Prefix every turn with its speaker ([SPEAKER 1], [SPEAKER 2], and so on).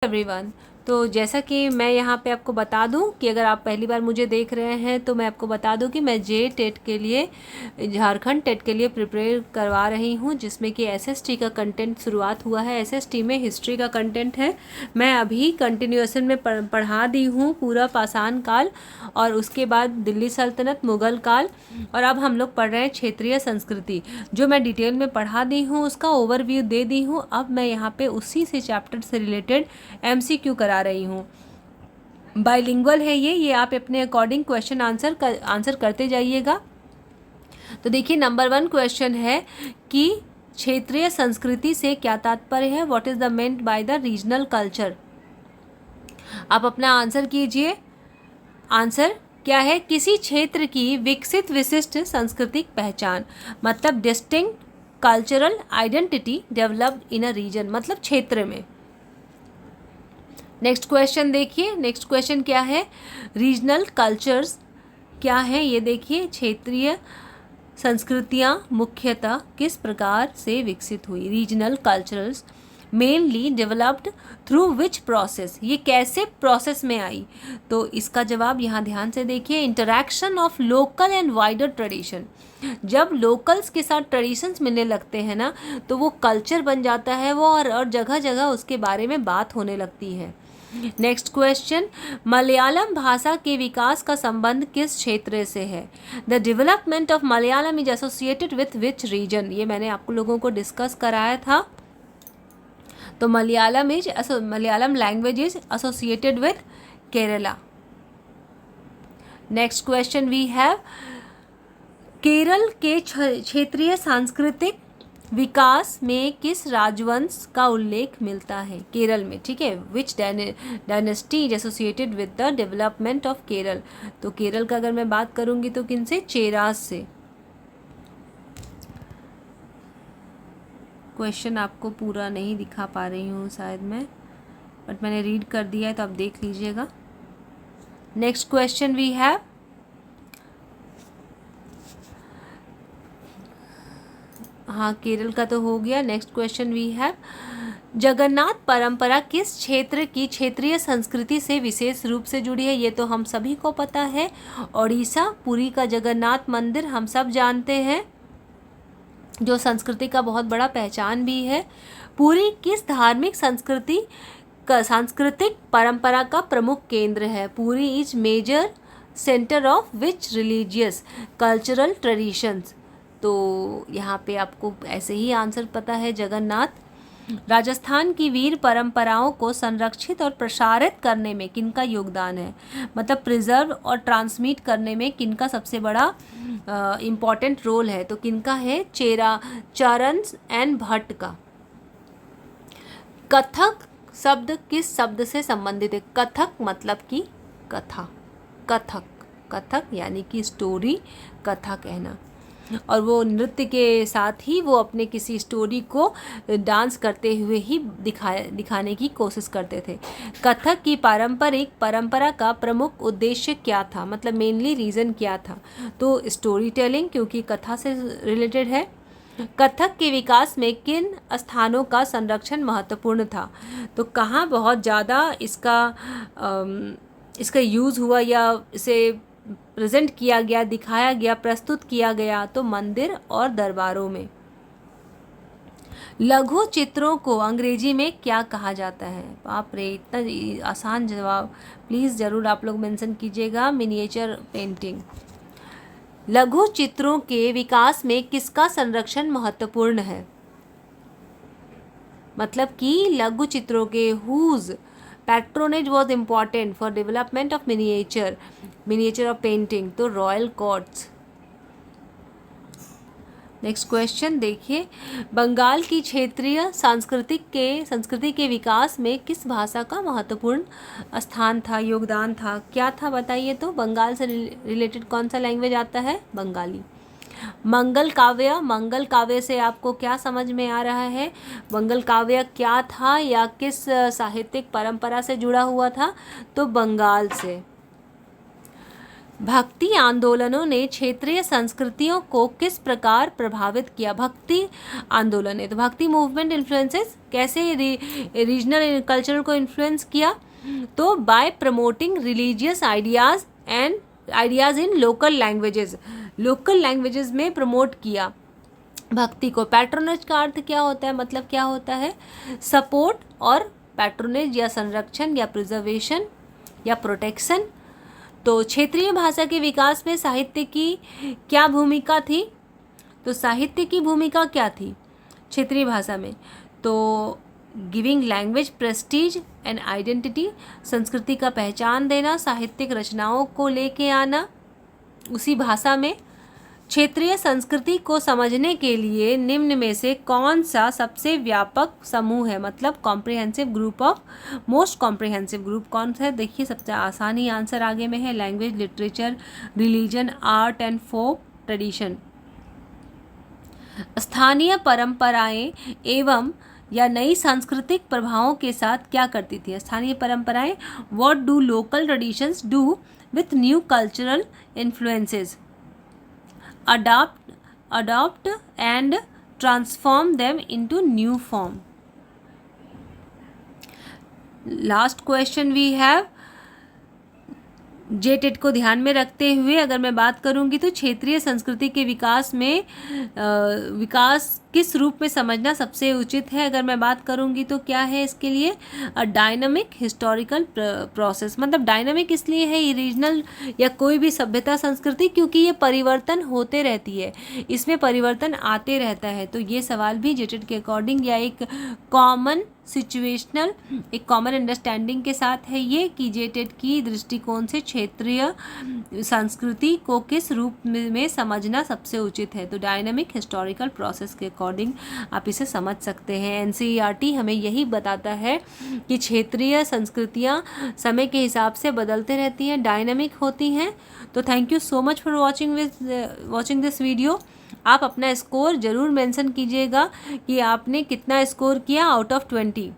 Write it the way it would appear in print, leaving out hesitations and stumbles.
[SPEAKER 1] Everyone. तो जैसा कि मैं यहाँ पे आपको बता दूं कि अगर आप पहली बार मुझे देख रहे हैं तो मैं आपको बता दूं कि मैं जे टेट के लिए, झारखंड टेट के लिए प्रिपेयर करवा रही हूँ, जिसमें कि एसएसटी का कंटेंट शुरुआत हुआ है। एसएसटी में हिस्ट्री का कंटेंट है। मैं अभी कंटिन्यूएशन में पढ़ा दी हूँ पूरा पाषाण काल, और उसके बाद दिल्ली सल्तनत, मुगल काल, और अब हम लोग पढ़ रहे हैं क्षेत्रीय संस्कृति। जो मैं डिटेल में पढ़ा दी हूँ उसका ओवरव्यू दे दी हूँ। अब मैं यहाँ पे उसी से चैप्टर से रिलेटेड एमसीक्यू करा रही हूँ। बाइलिंगुअल है ये आप अपने अकॉर्डिंग क्वेश्चन आंसर करते जाइएगा। तो देखिए, नंबर 1 क्वेश्चन है कि क्षेत्रीय संस्कृति से क्या तात्पर्य है। What is the meant by the regional culture. आप अपना आंसर कीजिए। आंसर क्या है? किसी क्षेत्र की विकसित विशिष्ट सांस्कृतिक पहचान, मतलब distinct cultural identity developed in a region, मतलब क्षेत्र में। नेक्स्ट क्वेश्चन देखिए। नेक्स्ट क्वेश्चन क्या है? रीजनल कल्चर्स क्या है ये देखिए। क्षेत्रीय संस्कृतियाँ मुख्यतः किस प्रकार से विकसित हुई। Regional cultures mainly developed through which process, ये कैसे प्रोसेस में आई। तो इसका जवाब यहाँ ध्यान से देखिए। Interaction of local and wider tradition. जब लोकल्स के साथ ट्रेडिशंस मिलने लगते हैं ना, तो वो कल्चर बन जाता है वो, और जगह जगह उसके बारे में बात होने लगती है। नेक्स्ट क्वेश्चन, मलयालम भाषा के विकास का संबंध किस क्षेत्र से है। The development of Malayalam is associated with which region, ये मैंने आपको लोगों को डिस्कस कराया था। तो Malayalam language is associated with Kerala. Next question we have, Kerala के क्षेत्रीय सांस्कृतिक विकास में किस राजवंश का उल्लेख मिलता है केरल में। ठीक है, विच dynasty is associated with the development of Kerala. तो केरल का अगर मैं बात करूंगी तो किन से? चेरास से। क्वेश्चन आपको पूरा नहीं दिखा पा रही हूँ शायद मैं, बट मैंने रीड कर दिया है तो आप देख लीजिएगा। नेक्स्ट क्वेश्चन वी हैव, हाँ केरल का तो हो गया। Next question we have, Jagannath परंपरा किस क्षेत्र की क्षेत्रीय संस्कृति से विशेष रूप से जुड़ी है। ये तो हम सभी को पता है, ओडिशा, पुरी का जगन्नाथ मंदिर हम सब जानते हैं, जो संस्कृति का बहुत बड़ा पहचान भी है। पुरी किस धार्मिक सांस्कृतिक परंपरा का प्रमुख केंद्र है। Puri is major centre of which religious cultural traditions. तो यहाँ पे आपको ऐसे ही आंसर पता है, जगन्नाथ। राजस्थान की वीर परंपराओं को संरक्षित और प्रसारित करने में किनका योगदान है, मतलब प्रिजर्व और ट्रांसमिट करने में किनका सबसे बड़ा इम्पॉर्टेंट रोल है। तो किनका है? चरण एंड भट्ट का। कथक शब्द किस शब्द से संबंधित है। कथक मतलब कि कथा, कथक यानी कि स्टोरी, कथा कहना। और वो नृत्य के साथ ही वो अपने किसी स्टोरी को डांस करते हुए ही दिखाने की कोशिश करते थे। कथक की पारंपरिक परंपरा का प्रमुख उद्देश्य क्या था, मतलब मेनली रीज़न क्या था। तो स्टोरी टेलिंग, क्योंकि कथा से रिलेटेड है। कथक के विकास में किन स्थानों का संरक्षण महत्वपूर्ण था। तो कहाँ बहुत ज़्यादा इसका यूज़ हुआ या इसे प्रेजेंट किया गया, दिखाया गया, प्रस्तुत किया गया। तो मंदिर और दरबारों में। लघु चित्रों को अंग्रेजी में क्या कहा जाता है। बाप रे, इतना आसान जवाब प्लीज़ ज़रूर आप लोग मेंशन कीजिएगा। Miniature painting. लघु चित्रों के विकास में किसका संरक्षण महत्वपूर्ण है, मतलब कि लघु चित्रों के whose patronage was important for development of miniature of painting. तो रॉयल कोर्ट्स। नेक्स्ट क्वेश्चन देखिए, बंगाल की क्षेत्रीय संस्कृति के विकास में किस भाषा का महत्वपूर्ण स्थान था, योगदान था, क्या था बताइए। तो बंगाल से रिलेटेड कौन सा लैंग्वेज आता है? बंगाली। मंगल काव्य से आपको क्या समझ में आ रहा है? मंगल काव्य क्या था या किस साहित्यिक परंपरा से जुड़ा हुआ था? तो बंगाल से। भक्ति आंदोलनों ने क्षेत्रीय संस्कृतियों को किस प्रकार प्रभावित किया? भक्ति आंदोलन ने, तो भक्ति मूवमेंट इन्फ्लुएंसेस कैसे रीजनल कल्चर को इन्फ्लुएंस किया? तो bye promoting religious ideas and ideas in local languages में प्रमोट किया भक्ति को। पैट्रोनेज का अर्थ क्या होता है, मतलब क्या होता है? सपोर्ट और पैट्रोनेज या संरक्षण या प्रिजर्वेशन या प्रोटेक्शन। तो क्षेत्रीय भाषा के विकास में साहित्य की क्या भूमिका थी? तो साहित्य की भूमिका क्या थी क्षेत्रीय भाषा में? तो giving language Prestige and identity, संस्कृति का पहचान देना, साहित्यिक रचनाओं को लेके आना उसी भाषा में। क्षेत्रीय संस्कृति को समझने के लिए निम्न में से कौन सा सबसे व्यापक समूह है? मतलब comprehensive group of, most comprehensive group कौन सा है? देखिए सबसे आसान ही आंसर आगे में है, language, literature, religion, art and folk tradition. स्थानीय परंपराएं एवं या नई सांस्कृतिक प्रभावों के साथ क्या करती थी? स्थानीय परंपराएं, what do local traditions do with new cultural influences? adopt and transform them into new form. Last question we have, JTET को ध्यान में रखते हुए अगर मैं बात करूंगी तो क्षेत्रीय संस्कृति के विकास में विकास किस रूप में समझना सबसे उचित है? अगर मैं बात करूंगी तो क्या है इसके लिए? Dynamic historical process. मतलब डायनामिक इसलिए है ये रीजनल या कोई भी सभ्यता संस्कृति क्योंकि ये परिवर्तन होते रहती है, इसमें परिवर्तन आते रहता है। तो ये सवाल भी JTET के अकॉर्डिंग या एक कॉमन सिचुएशनल, एक कॉमन अंडरस्टैंडिंग के साथ है ये कि JTET की दृष्टिकोण से क्षेत्रीय संस्कृति को किस रूप में समझना सबसे उचित है। तो डायनामिक हिस्टोरिकल प्रोसेस के अकॉर्डिंग आप इसे समझ सकते हैं। NCERT हमें यही बताता है कि क्षेत्रीय संस्कृतियाँ समय के हिसाब से बदलते रहती हैं, डायनामिक होती हैं। तो thank you so much for watching this video. आप अपना स्कोर ज़रूर मेंशन कीजिएगा कि आपने कितना स्कोर किया आउट ऑफ 20।